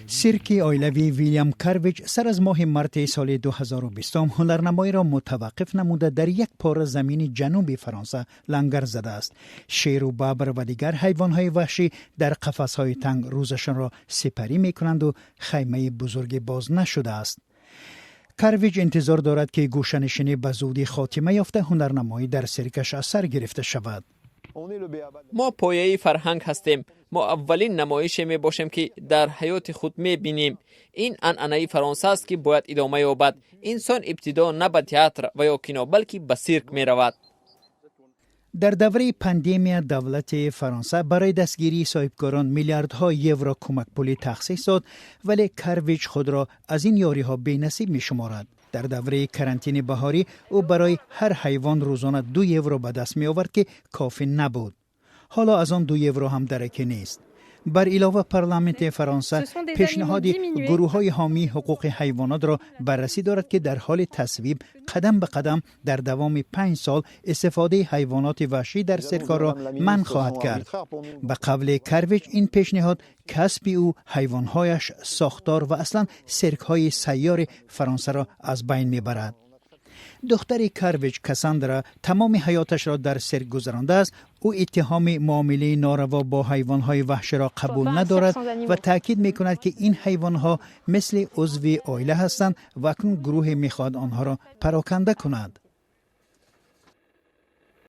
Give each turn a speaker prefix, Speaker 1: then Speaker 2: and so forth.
Speaker 1: سیرک آیلوی ویلیام کارویچ سر از ماه مارت سال 2020 هنرنمایی را متوقف نموده در یک پاره زمین جنوبی فرانسه لنگر زده است. شیر و ببر و دیگر حیوانات وحشی در قفس‌های تنگ روزشان را سپری می‌کنند و خیمه بزرگی باز نشده است. کارویچ انتظار دارد که گوشه‌نشینی به زودی خاتمه یافته هنرنمایی در سیرکش از سر گرفته شود.
Speaker 2: ما پایه فرهنگ هستیم. ما اولین نمایش می باشیم که در حیات خود می بینیم. این عنعنه فرانسه است که باید ادامه یابد. انسان ابتدا نه به تئاتر و یا کینو بلکه به سیرک می رود.
Speaker 1: در دوره پاندمی دولت فرانسه برای دستگیری صاحبکاران میلیاردها یورو کمک پولی تخصیص داد، ولی کارویچ خود را از این یاری‌ها بی‌نصیب می‌شمارد. در دوره کرانتین بهاری او برای هر حیوان روزانه 2 یورو به دست می آورد که کافی نبود. حالا از آن 2 یورو هم درکی نیست. بر علاوه پارلمان فرانسه پیشنهاد گروه‌های حامی حقوق حیوانات را بررسی دارد که در حال تصویب قدم به قدم در دوام 5 سال استفاده حیوانات وحشی در سیرک‌ها را منع خواهد کرد. به قول کارویچ این پیشنهاد کسب او، حیوان‌هایش، ساختار و اصلا سیرک‌های سیار فرانسه را از بین می‌برد. دختر کارویچ کاساندرا تمام حیاتش را در سیرک گذرانده است. او اتهام معامله ناروا با حیوانات وحشی را قبول ندارد و تاکید می‌کند که این حیوانات مثل عضو عائله هستند و اکنون گروه می‌خواد آنها را پراکنده کند.